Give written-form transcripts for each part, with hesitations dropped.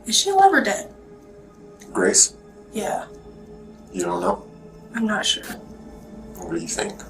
Is she alive or dead? Grace? Yeah. You don't know? I'm not sure. What do you think?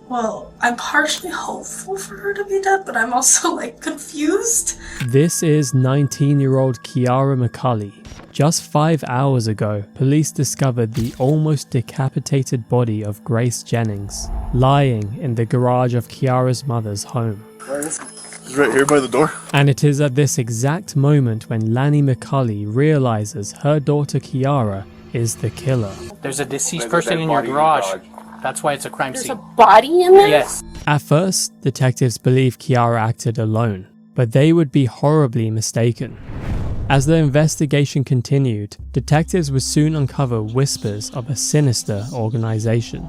Well, I'm partially hopeful for her to be dead, but I'm also, like, confused. This is 19-year-old Kiara McCulley. Just 5 hours ago, police discovered the almost decapitated body of Grace Jennings, lying in the garage of Kiara's mother's home. He's right here by the door. And it is at this exact moment when Lanny McCulley realizes her daughter Kiara is the killer. There's a deceased person in your garage. That's why it's a crime scene. There's a body in there? Yes. At first, detectives believed Kiara acted alone, but they would be horribly mistaken. As the investigation continued, detectives would soon uncover whispers of a sinister organization.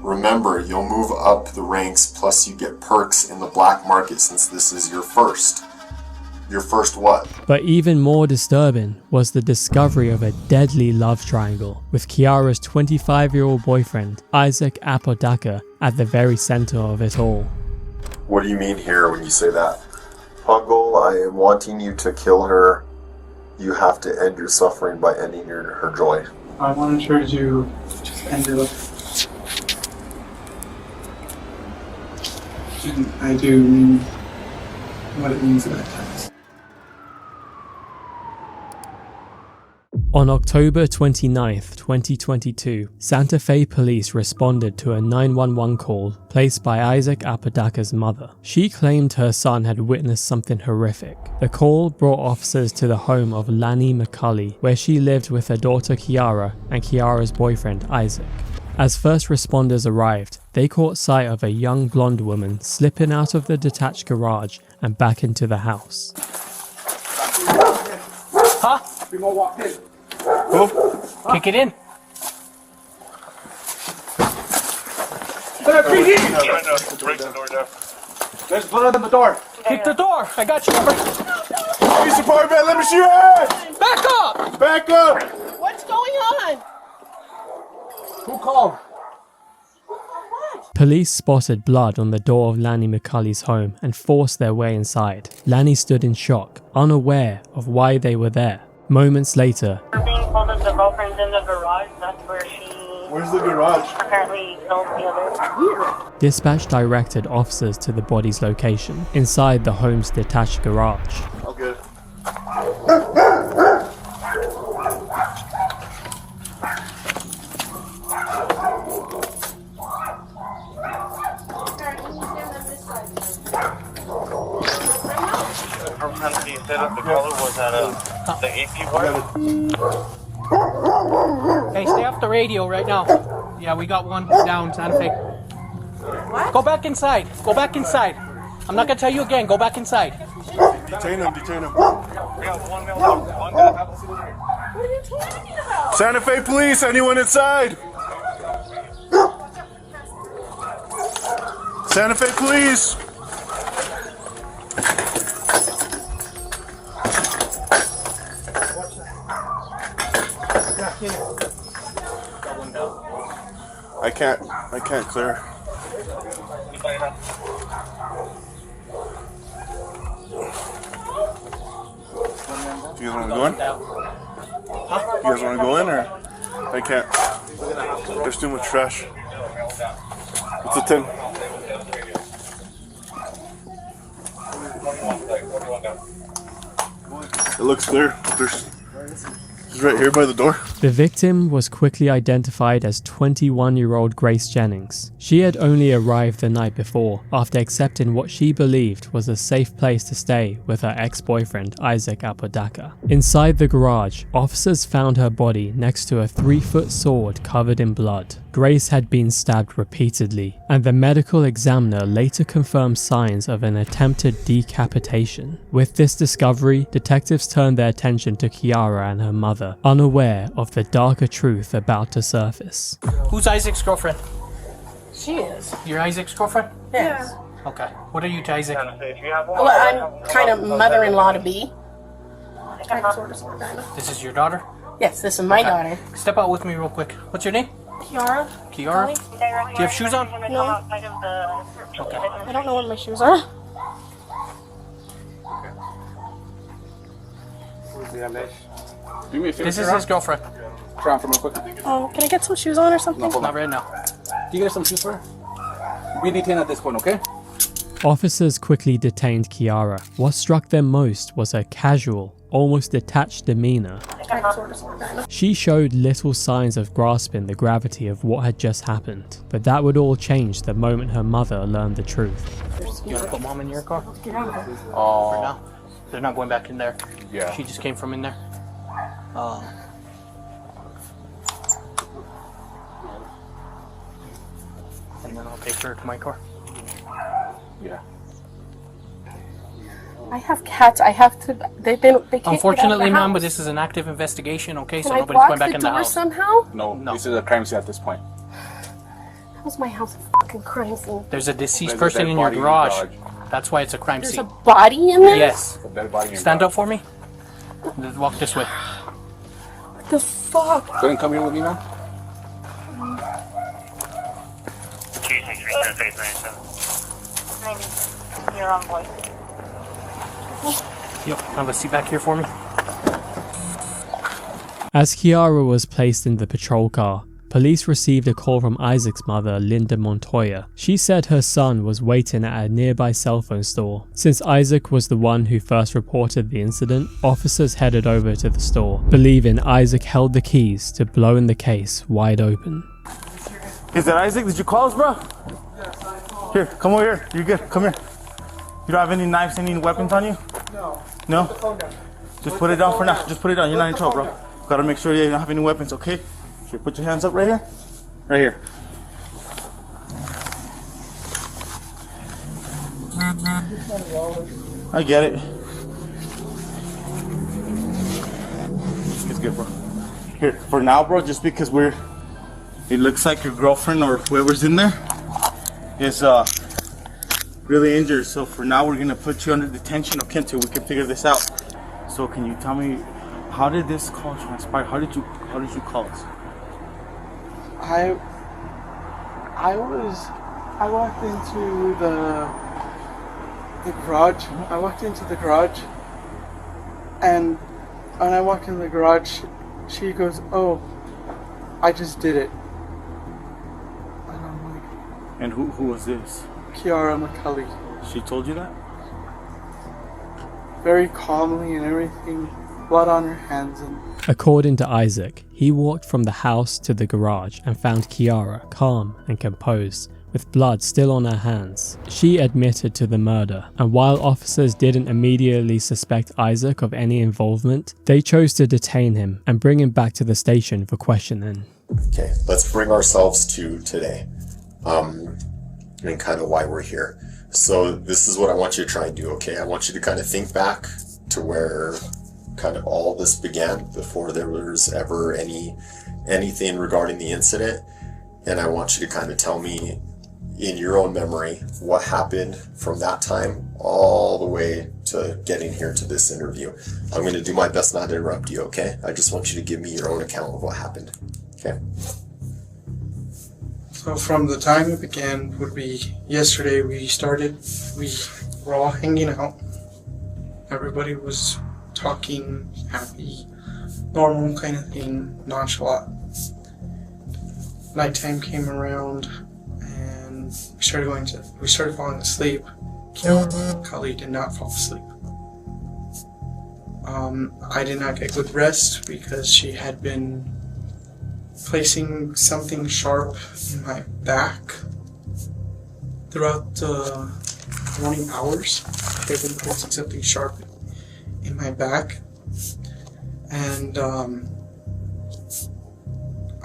Remember, you'll move up the ranks, plus you get perks in the black market since this is your first. Your first what? But even more disturbing was the discovery of a deadly love triangle, with Kiara's 25-year-old boyfriend, Isaac Apodaca, at the very center of it all. What do you mean here when you say that? Huggle, I am wanting you to kill her. You have to end your suffering by ending her joy. I wanted her to just end her life. And I do mean what it means at times. On October 29th, 2022, Santa Fe police responded to a 911 call placed by Isaac Apodaca's mother. She claimed her son had witnessed something horrific. The call brought officers to the home of Lanny McCulley, where she lived with her daughter Kiara and Kiara's boyfriend Isaac. As first responders arrived, they caught sight of a young blonde woman slipping out of the detached garage and back into the house. Huh? Go. Kick it in. Break the door down. There's blood on the door. Kick the door. I got you, number. Police department, let me see your hands! Back up! Back up! What's going on? Who called? Police spotted blood on the door of Lanny McCulley's home and forced their way inside. Lanny stood in shock, unaware of why they were there. Moments later, We're being told that the girlfriend's in the garage. That's where she Where's the garage? apparently killed the other. dispatch directed officers to the body's location, inside the home's detached garage. I'll get it. From time you said that the color was at the AP part. Hey, stay off the radio right now. Yeah, we got one down, Santa Fe. What? Go back inside. Go back inside. I'm not gonna tell you again. Go back inside. Detain him, detain him. We got one male. What are you talking about? Santa Fe police, anyone inside? Santa Fe police! I can't clear. You guys want to go in? You guys want to go in or? I can't. There's too much trash. It's a 10. It looks clear. He's right here by the door. The victim was quickly identified as 21-year-old Grace Jennings. She had only arrived the night before after accepting what she believed was a safe place to stay with her ex-boyfriend Isaac Apodaca. Inside the garage, officers found her body next to a 3-foot sword covered in blood. Grace had been stabbed repeatedly, and the medical examiner later confirmed signs of an attempted decapitation. With this discovery, detectives turned their attention to Kiara and her mother, unaware of the darker truth about to surface. Who's Isaac's girlfriend? She is. You're Isaac's girlfriend? Yes. Okay. What are you to Isaac? Well, I'm kind of mother-in-law to be. Sort of. This is your daughter? Yes, this is my daughter. Step out with me real quick. What's your name? Kiara? Kiara? Do you have shoes on? No. Okay. I don't know where my shoes are. Do me a favor. This is his girlfriend. Try on for real quick. Can I get some shoes on or something? Not right now. Do you get some shoes for her? We detain at this point, okay? Officers quickly detained Kiara. What struck them most was her casual, almost detached demeanor. She showed little signs of grasping the gravity of what had just happened, but that would all change the moment her mother learned the truth. You want to put mom in your car? Oh. For now. They're not going back in there. Yeah. She just came from in there. And then I'll take her to my car. Yeah. I have cats. I have to. They can't Unfortunately, get out of the ma'am, but house. this is an active investigation, okay? So Can I nobody's block going back the in the door house. somehow? No, No. this is a crime scene at this point. That was my house. A fucking crime scene. There's a deceased There's a person dead in your body in the garage. garage. That's why it's a crime There's a scene. body in there? Yes. A dead body in Stand the up for me. Let's walk this way. What the fuck? Go ahead and come here with me, man. You're on board. Yep. Have a seat back here for me. As Kiara was placed in the patrol car, police received a call from Isaac's mother, Linda Montoya. She said her son was waiting at a nearby cell phone store. Since Isaac was the one who first reported the incident, officers headed over to the store, believing Isaac held the keys to blowing the case wide open. Is that Isaac? Did you call us, bro? Here, come over here. You're good. Come here. You don't have any knives, any weapons on you? No? Just put it down for now. Just put it down. You're not in trouble, bro. Gotta make sure you don't have any weapons, okay? Here, put your hands up right here. Right here. I get it. It's good, bro. Here, for now, bro, just because it looks like your girlfriend or whoever's in there is really injured. So for now, we're gonna put you under detention, okay, until we can figure this out. So can you tell me, how did this call transpire? How did you call us? I walked into the garage. I walked into the garage, and when I walked in the garage, she goes, "Oh, I just did it." And I'm like, And who was this? Kiara McCulley. She told you that? Very calmly and everything, blood on her hands, and According to Isaac, he walked from the house to the garage and found Kiara calm and composed, with blood still on her hands. She admitted to the murder, and while officers didn't immediately suspect Isaac of any involvement, they chose to detain him and bring him back to the station for questioning. Okay, let's bring ourselves to today, and kind of why we're here. So this is what I want you to try and do, okay? I want you to kind of think back to where kind of all this began before there was ever anything regarding the incident, and I want you to kind of tell me in your own memory what happened from that time all the way to getting here to this interview. I'm going to do my best not to interrupt you, okay? I just want you to give me your own account of what happened, okay? so from the time it began would be yesterday. We were all hanging out. Everybody was talking, happy, normal kind of thing, nonchalant. Nighttime came around and we started falling asleep. Kiara McCulley did not fall asleep. I did not get good rest because she had been placing something sharp in my back throughout the morning hours. She had been placing something sharp in my back, and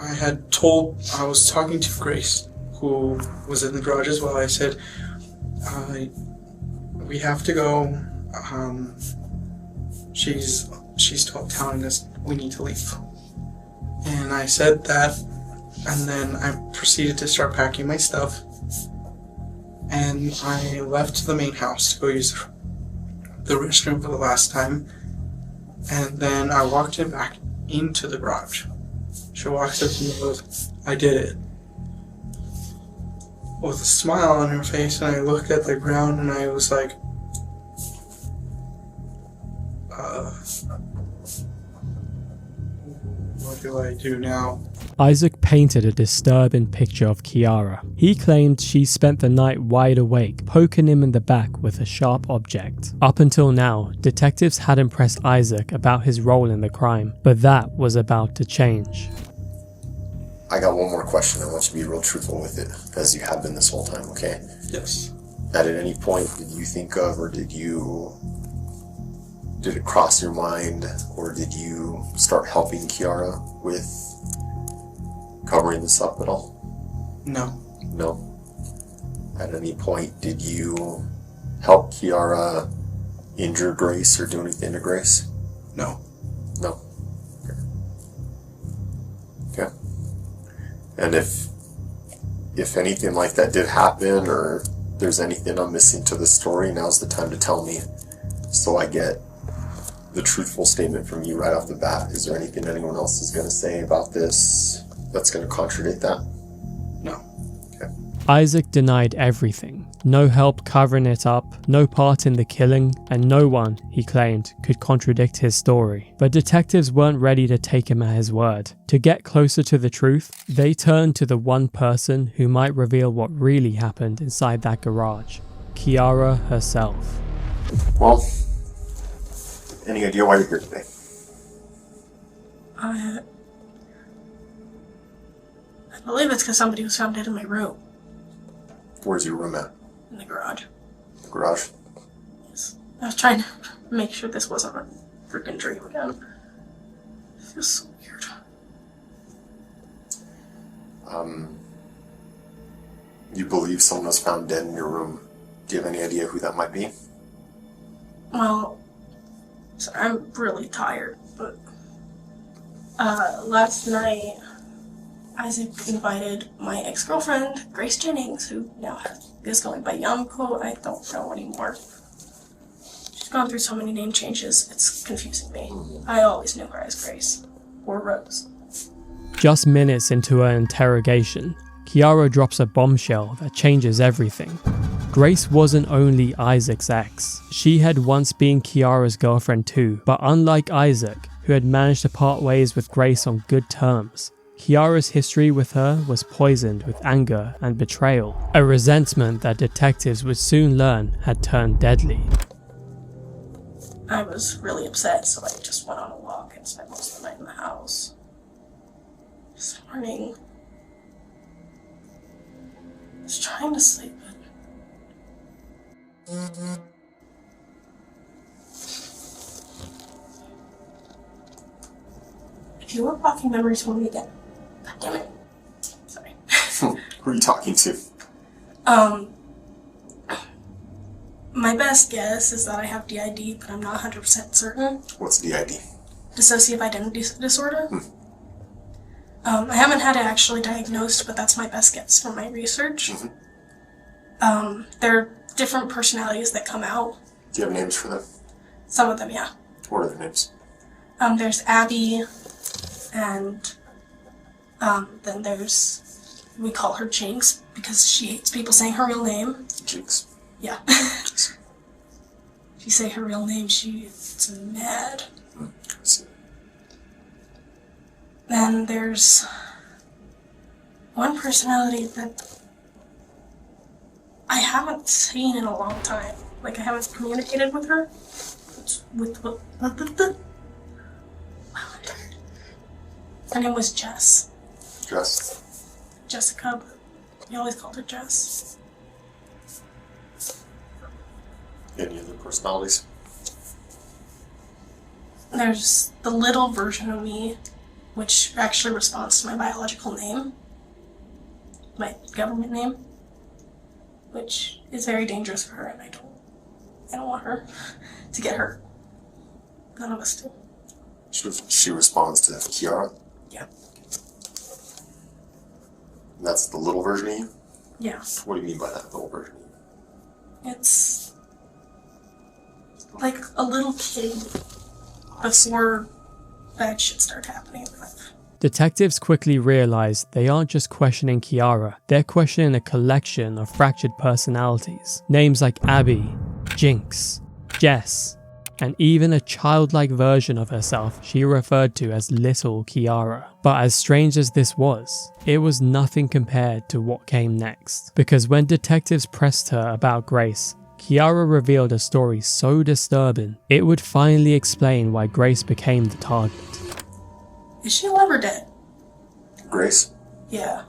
I was talking to Grace, who was in the garage as well. I said, we have to go. She's telling us we need to leave. And I said that, and then I proceeded to start packing my stuff, and I left the main house to go use the restroom for the last time, and then I walked in back into the garage. She walks up to me and goes, "I did it," with a smile on her face, and I looked at the ground and I was like, What do I do now? Isaac painted a disturbing picture of Kiara. He claimed she spent the night wide awake, poking him in the back with a sharp object. Up until now, detectives hadn't pressed Isaac about his role in the crime, but that was about to change. I got one more question. I want you to be real truthful with it, as you have been this whole time, okay? Yes. At any point, did you think of, or did it cross your mind, or did you start helping Kiara with covering this up at all? No. No. At any point, did you help Kiara injure Grace or do anything to Grace? No. No. Okay. And if anything like that did happen, or there's anything I'm missing to the story, now's the time to tell me, so I get the truthful statement from you right off the bat. Is there anything anyone else is going to say about this that's going to contradict that? No. Okay. Isaac denied everything. No help covering it up, no part in the killing, and no one, he claimed, could contradict his story. But detectives weren't ready to take him at his word. To get closer to the truth, they turned to the one person who might reveal what really happened inside that garage: Kiara herself. Well, any idea why you're here today? I believe it's because somebody was found dead in my room. Where's your room at? In the garage. The garage? Yes. I was trying to make sure this wasn't a freaking dream again. It feels so weird. You believe someone was found dead in your room. Do you have any idea who that might be? Well, so I'm really tired, but last night Isaac invited my ex-girlfriend, Grace Jennings, who now is going by Yamko. I don't know anymore. She's gone through so many name changes, it's confusing me. I always knew her as Grace, or Rose. Just minutes into her interrogation, Kiara drops a bombshell that changes everything. Grace wasn't only Isaac's ex. She had once been Kiara's girlfriend too, but unlike Isaac, who had managed to part ways with Grace on good terms, Kiara's history with her was poisoned with anger and betrayal, a resentment that detectives would soon learn had turned deadly. I was really upset, so I just went on a walk and spent most of the night in the house. This morning, I was trying to sleep, but if you were blocking memories for me again, God damn it. Sorry. Who are you talking to? My best guess is that I have DID, but I'm not 100% certain. What's DID? Dissociative identity disorder. I haven't had it actually diagnosed, but that's my best guess from my research. There are different personalities that come out. Do you have names for them? Some of them, yeah. What are their names? There's Abby, and then there's, we call her Jinx, because she hates people saying her real name. Jinx? Yeah. If you say her real name, she gets mad. I see. Then there's one personality that I haven't seen in a long time. Like, I haven't communicated with her. It's with her name was Jess. Jess? Jessica, but we always called her Jess. Any other personalities? There's the little version of me, which actually responds to my biological name, my government name, which is very dangerous for her, and I don't want her to get hurt. None of us do. She responds to Kiara? Yeah. And that's the little version of you? Yeah. What do you mean by that little version of you? It's like a little kid before bad shit started happening in life. Detectives quickly realized they aren't just questioning Kiara, they're questioning a collection of fractured personalities. Names like Abby, Jinx, Jess, and even a childlike version of herself she referred to as Little Kiara. But as strange as this was, it was nothing compared to what came next, because when detectives pressed her about Grace, Kiara revealed a story so disturbing, it would finally explain why Grace became the target. Is she alive or dead? Grace? Yeah,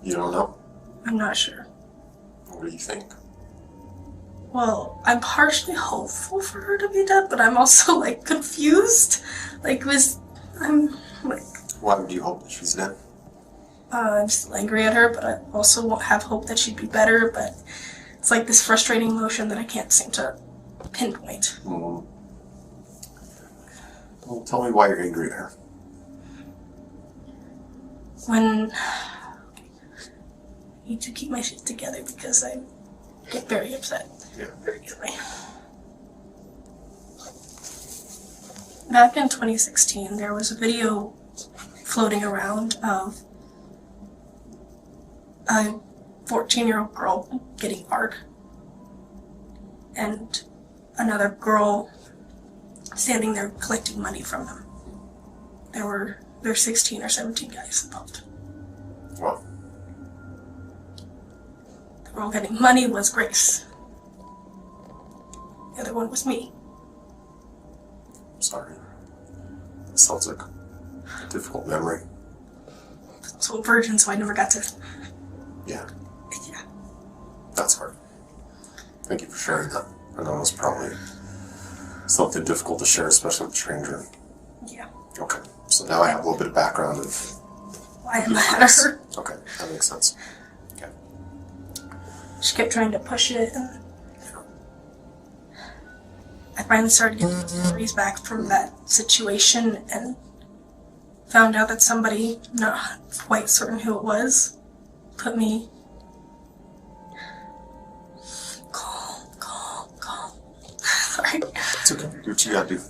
You don't know? I'm not sure. What do you think? Well, I'm partially hopeful for her to be dead, but I'm also, like, confused. I'm Why would you hope that she's dead? I'm still angry at her, but I also won't have hope that she'd be better, but it's like this frustrating emotion that I can't seem to pinpoint. Well, tell me why you're angry at her. When I need to keep my shit together because I get very upset very easily. Back in 2016, there was a video floating around of a 14-year-old girl getting art and another girl standing there collecting money from them. There were 16 or 17 guys involved. What? The girl getting money was Grace. The other one was me. Sorry. Sounds like a difficult memory. I was also a virgin, so I never got to... Yeah. Yeah. That's hard. Thank you for sharing that. I know it's probably something difficult to share, especially with a stranger. Yeah. Okay. So now I have a little bit of background of Why am I mad at her? Okay, that makes sense. Okay. She kept trying to push it, and I finally started getting memories back from that situation and found out that somebody, not quite certain who it was, put me... Calm. Sorry. It's okay. Do what you gotta do.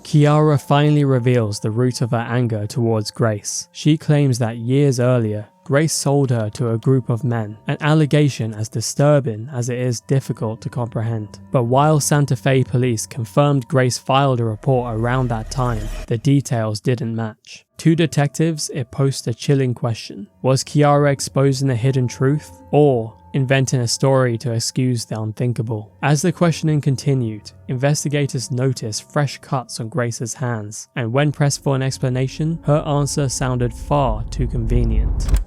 Kiara finally reveals the root of her anger towards Grace. She claims that years earlier, Grace sold her to a group of men, an allegation as disturbing as it is difficult to comprehend. But while Santa Fe police confirmed Grace filed a report around that time, the details didn't match. To detectives, it posed a chilling question. Was Kiara exposing a hidden truth, or inventing a story to excuse the unthinkable? As the questioning continued, investigators noticed fresh cuts on Grace's hands, and when pressed for an explanation, her answer sounded far too convenient.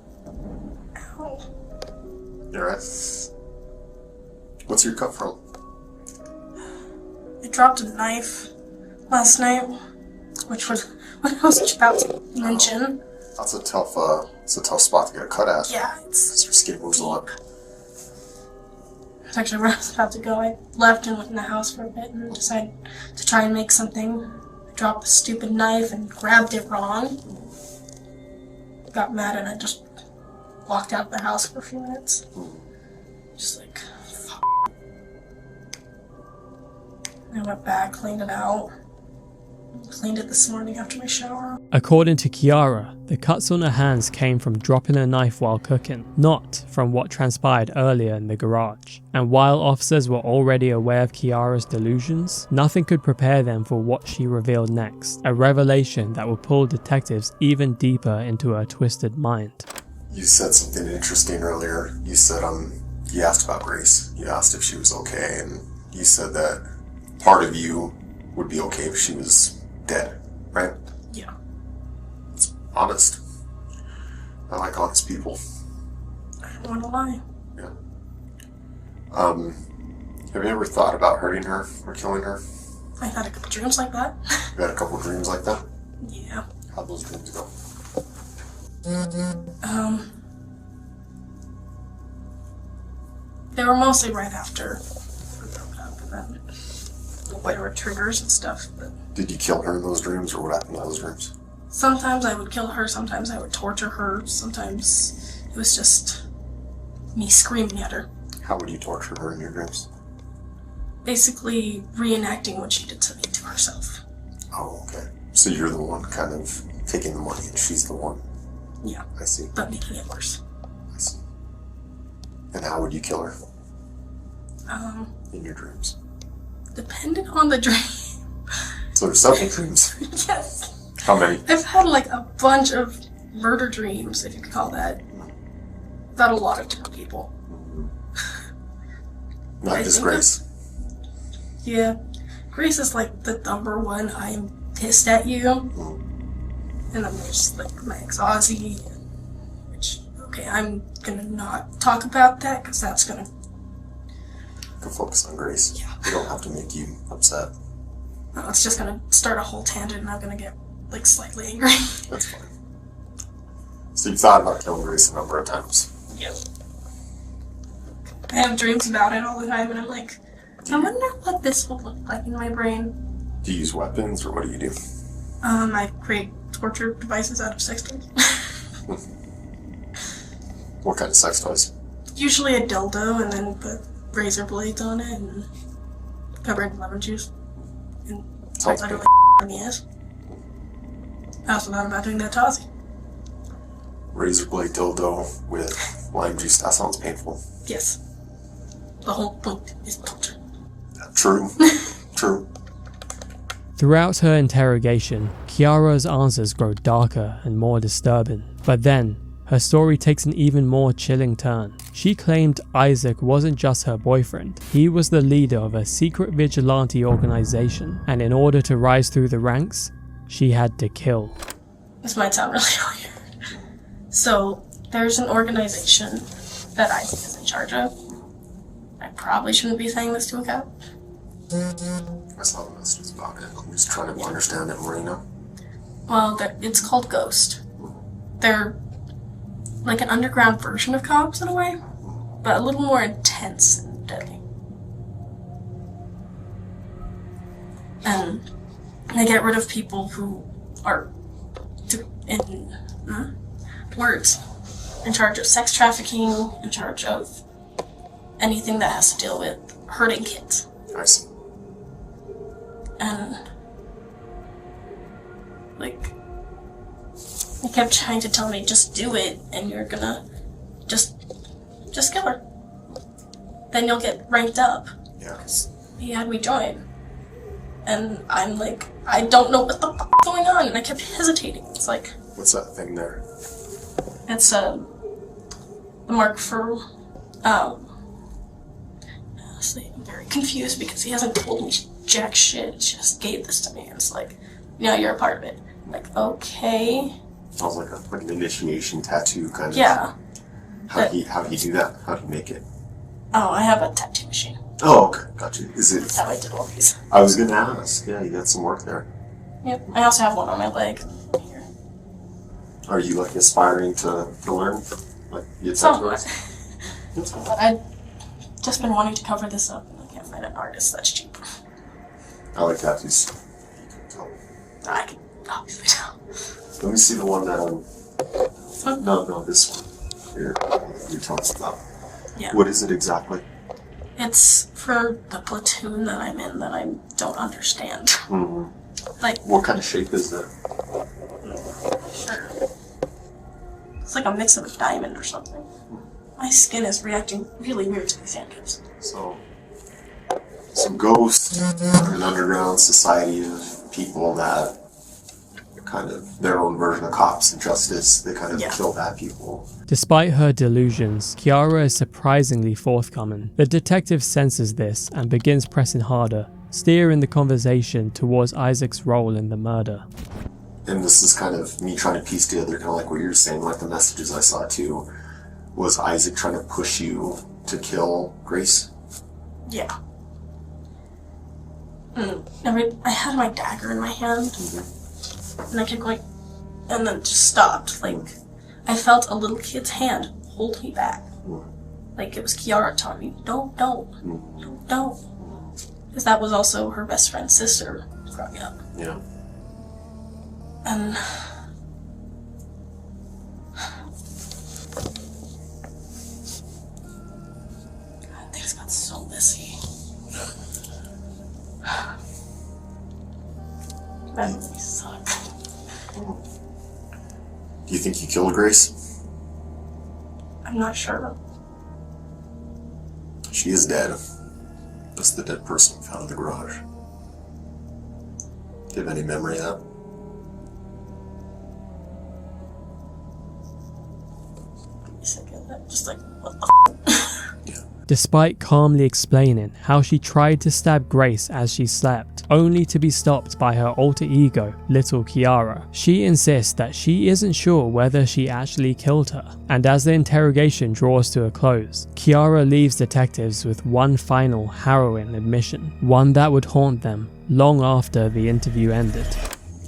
Alright. What's your cut from? I dropped a knife last night, which was what I was just about to mention. That's a tough spot to get a cut at. Yeah, it's your skin moves a lot. That's actually where I was about to go. I left and went in the house for a bit and decided to try and make something. I dropped the stupid knife and grabbed it wrong. Got mad and I just walked out of the house for a few minutes. Just like, fuck. I went back, cleaned it out. Cleaned it this morning after my shower. According to Kiara, the cuts on her hands came from dropping a knife while cooking, not from what transpired earlier in the garage. And while officers were already aware of Kiara's delusions, nothing could prepare them for what she revealed next, a revelation that would pull detectives even deeper into her twisted mind. You said something interesting earlier. You said, you asked about Grace. You asked if she was okay, and you said that part of you would be okay if she was dead, right? Yeah. It's honest. I like honest people. I don't want to lie. Yeah. Have you ever thought about hurting her or killing her? I've had a couple dreams like that. You had a couple dreams like that? Yeah. How'd those dreams go? They were mostly right after we broke up, and then there were triggers and stuff, but Did you kill her in those dreams, or what happened in those dreams? sometimes I would kill her, sometimes I would torture her, sometimes it was just me screaming at her. How would you torture her in your dreams? Basically reenacting what she did to me to herself. Oh, okay. So you're the one kind of taking the money, and she's the one. Yeah. I see. But making it worse. I see. And how would you kill her? In your dreams. Depending on the dream. So there's several dreams. Yes. How many? I've had like a bunch of murder dreams, if you could call that. About a lot of different people. Not just Grace. Yeah. Grace is like the number one, I'm pissed at you. And then there's like my ex Ozzy, which, okay, I'm gonna not talk about that because that's gonna Go focus on Grace. Yeah. We don't have to make you upset. No, it's just gonna start a whole tangent and I'm gonna get like slightly angry. That's fine. So you've thought about killing Grace a number of times. Yep. I have dreams about it all the time and I'm like, I wonder what this will look like in my brain. Do you use weapons or what do you do? I create torture devices out of sex toys. What kind of sex toys? Usually a dildo and then put razor blades on it and cover it in lemon juice. And Sounds I good. in the ass. I also thought about doing that to Ozzy. Razor blade dildo with lime juice. That sounds painful. Yes. The whole point is torture. True. True. Throughout her interrogation, Kiara's answers grow darker and more disturbing. But then, her story takes an even more chilling turn. She claimed Isaac wasn't just her boyfriend, he was the leader of a secret vigilante organization, and in order to rise through the ranks, she had to kill. This might sound really weird. So, there's an organization that Isaac is in charge of. I probably shouldn't be saying this to a cop. I saw the messages about it. I'm just trying to understand it more, you know? Well, it's called Ghost. They're like an underground version of cops in a way, but a little more intense and deadly. And they get rid of people who are, in words, in charge of sex trafficking, in charge of anything that has to deal with hurting kids. I see. And like, he kept trying to tell me, just do it, and you're gonna just kill her. Then you'll get ranked up. Yeah. He had me join. And I'm like, I don't know what the f is going on, and I kept hesitating. It's like, What's that thing there? it's the mark for, honestly, I'm very confused because he hasn't told me jack shit, just gave this to me, and it's like, no, you're a part of it. I'm like, okay. Sounds like an initiation tattoo kind of. Yeah. How do you do that? How do you make it? Oh, I have a tattoo machine. Oh, okay, gotcha. Is it? That's how I did all these. I was gonna ask. Yeah, you got some work there. Yep. I also have one on my leg. Here. Are you like aspiring to learn? Like you Somewhat. But I've just been wanting to cover this up, and I can't find an artist that's cheap. I like tattoos. You can tell. I can obviously tell. Let me see the one that No, this one. Here, you're telling us about. Yeah. What is it exactly? It's for the platoon that I'm in that I don't understand. Mm-hmm. Like, what kind of shape is it? Sure. It's like a mix of a diamond or something. My skin is reacting really weird to these handcuffs. So, some ghosts, an underground society of people that are kind of their own version of cops and justice. They kind of kill bad people. Despite her delusions, Kiara is surprisingly forthcoming. The detective senses this and begins pressing harder, steering the conversation towards Isaac's role in the murder. And this is kind of me trying to piece together, kind of like what you're saying, like the messages I saw too. Was Isaac trying to push you to kill Grace? Yeah. I had my dagger in my hand, and I kept going, and then just stopped. Like, I felt a little kid's hand hold me back. Like it was Kiara telling me, don't. Because that was also her best friend's sister growing up. Yeah. And God, things got so messy. That really sucked. Do you think you killed Grace? I'm not sure. She is dead. notice the dead person we found in the garage? Do you have any memory of that? Just like, what the Despite calmly explaining how she tried to stab Grace as she slept, only to be stopped by her alter ego, little Kiara, she insists that she isn't sure whether she actually killed her. And as the interrogation draws to a close, Kiara leaves detectives with one final harrowing admission, one that would haunt them long after the interview ended.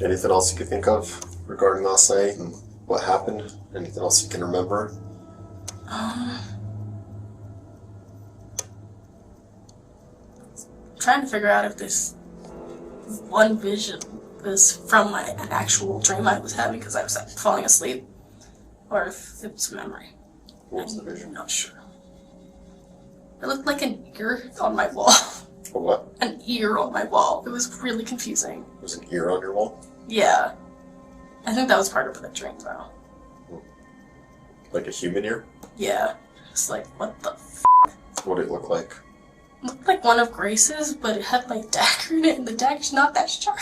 Anything else you could think of regarding last night and what happened? Anything else you can remember? Trying to figure out if this one vision was from an actual dream I was having because I was like, falling asleep, or if it was a memory. What was the vision? I'm not sure. It looked like an ear on my wall. A what? An ear on my wall. It was really confusing. There's an ear on your wall? Yeah. I think that was part of the dream though. Like a human ear? Yeah. It's like, what the f***? What did it look like? Looked like one of Grace's, but it had like dagger in it, and the dagger's not that sharp.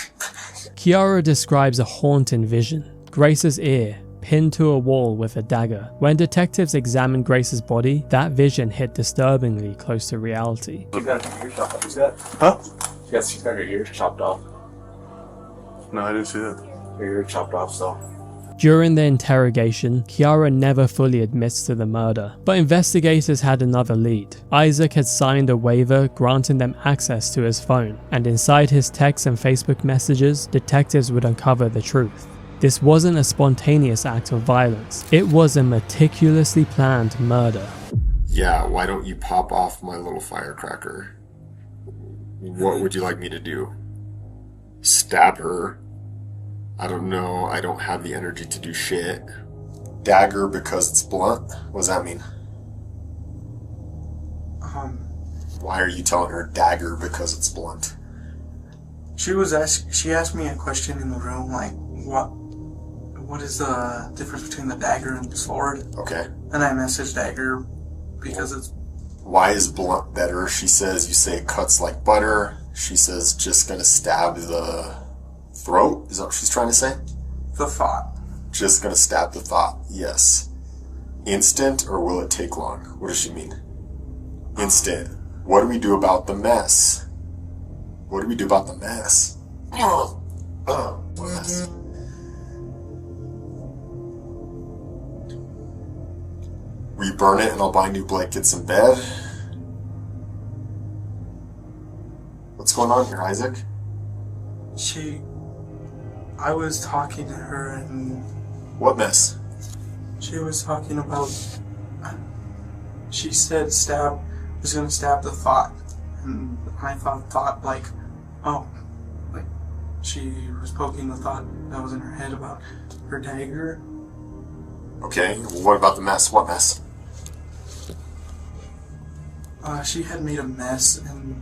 Kiara describes a haunting vision. Grace's ear, pinned to a wall with a dagger. When detectives examined Grace's body, that vision hit disturbingly close to reality. She's got her ear chopped off. You see that? Huh? She's got her ear chopped off. No, I didn't see that. Her ear chopped off, so. During the interrogation, Kiara never fully admits to the murder, but investigators had another lead. Isaac had signed a waiver granting them access to his phone, and inside his texts and Facebook messages, detectives would uncover the truth. This wasn't a spontaneous act of violence, it was a meticulously planned murder. Yeah, why don't you pop off my little firecracker? What would you like me to do? Stab her? I don't know, I don't have the energy to do shit. Dagger because it's blunt? What does that mean? Why are you telling her dagger because it's blunt? She asked me a question in the room, like, what is the difference between the dagger and the sword? Okay. And I messaged dagger because it's... Why is blunt better? She says you say it cuts like butter. She says just gonna stab the throat? Is that what she's trying to say? The thought. Just gonna stab the thought, yes. Instant or will it take long? What does she mean? Instant. What do we do about the mess? What do we do about the mess? What mess? We burn it and I'll buy new blankets and bed. What's going on here, Isaac? I was talking to her and... What mess? She was talking about... She said was gonna stab the thought. And I thought like, oh, like she was poking the thought that was in her head about her dagger. Okay, what about the mess? What mess? She had made a mess in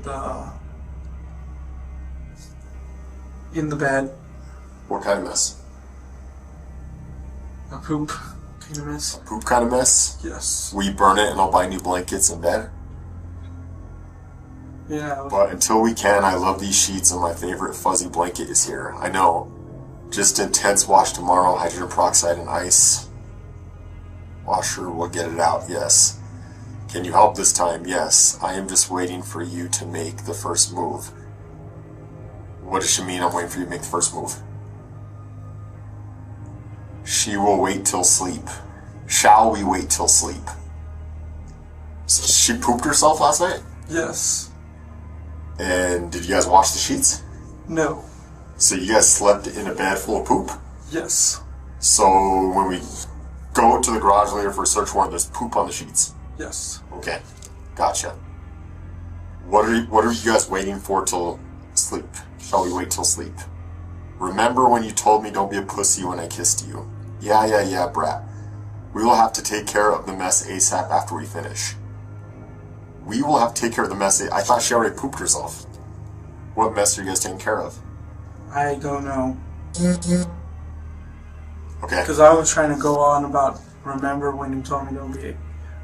the bed. What kind of mess? A poop kind of mess. A poop kind of mess? Yes. We burn it and I'll buy new blankets and bed? Yeah. But until we can, I love these sheets and my favorite fuzzy blanket is here. I know. Just intense wash tomorrow, hydrogen peroxide and ice. Washer will get it out, yes. Can you help this time? Yes. I am just waiting for you to make the first move. What does she mean I'm waiting for you to make the first move? She will wait till sleep. Shall we wait till sleep? So she pooped herself last night? Yes. And did you guys wash the sheets? No. So you guys slept in a bed full of poop? Yes. So when we go to the garage later for a search warrant, there's poop on the sheets? Yes. Okay, gotcha. What are you guys waiting for till sleep? Shall we wait till sleep? Remember when you told me don't be a pussy when I kissed you? Yeah, brat. We will have to take care of the mess ASAP after we finish. We will have to take care of the mess. I thought she already pooped herself. What mess are you guys taking care of? I don't know. Okay. Because I was trying to go on about, remember when you told me don't be a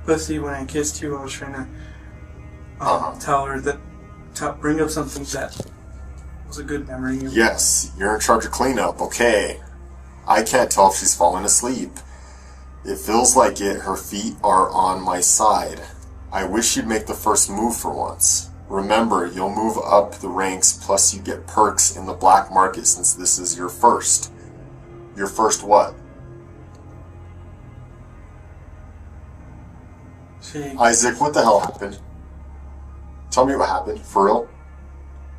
pussy when I kissed you? I was trying to tell bring up something that was a good memory. Yes, you're in charge of cleanup. Okay. I can't tell if she's fallen asleep. It feels like it. Her feet are on my side. I wish you'd make the first move for once. Remember, you'll move up the ranks, plus you get perks in the black market since this is your first. Your first what? Isaac, what the hell happened? Tell me what happened, for real?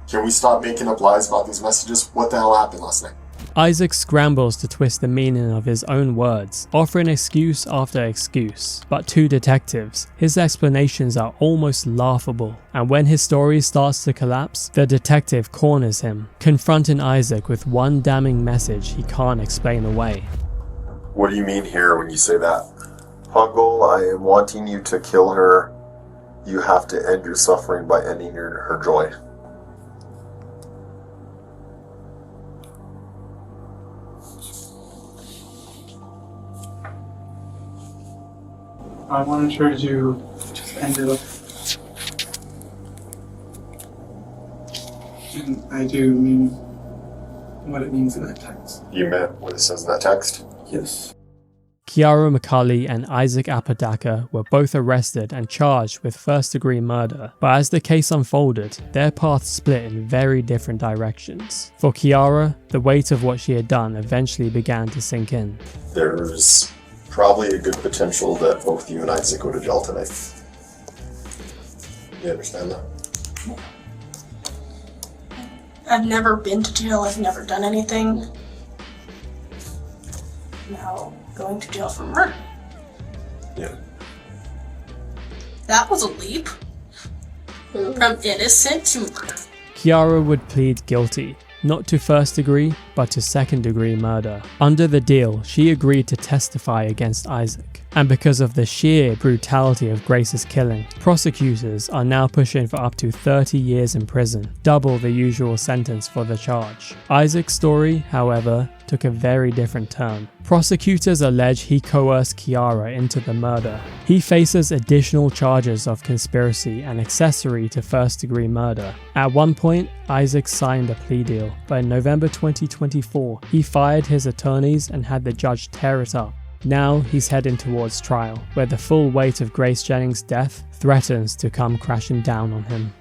Can we stop making up lies about these messages? What the hell happened last night? Isaac scrambles to twist the meaning of his own words, offering excuse after excuse. But to detectives, his explanations are almost laughable, and when his story starts to collapse, the detective corners him, confronting Isaac with one damning message he can't explain away. What do you mean here when you say that? Puggle, I am wanting you to kill her. You have to end your suffering by ending her joy. I wanted her to just end it up. And I do mean what it means in that text. You meant what it says in that text? Yes. Kiara McCulley and Isaac Apodaca were both arrested and charged with first-degree murder, but as the case unfolded, their paths split in very different directions. For Kiara, the weight of what she had done eventually began to sink in. There's probably a good potential that both you and Isaac go to jail tonight. You understand that? I've never been to jail, I've never done anything. Now, going to jail for murder. Yeah. That was a leap. From innocent to murder. Kiara would plead guilty, not to first degree, but to second degree murder. Under the deal, she agreed to testify against Isaac. And because of the sheer brutality of Grace's killing, prosecutors are now pushing for up to 30 years in prison, double the usual sentence for the charge. Isaac's story, however, took a very different turn. Prosecutors allege he coerced Kiara into the murder. He faces additional charges of conspiracy and accessory to first-degree murder. At one point, Isaac signed a plea deal, but in November 2024, he fired his attorneys and had the judge tear it up. Now he's heading towards trial, where the full weight of Grace Jennings' death threatens to come crashing down on him.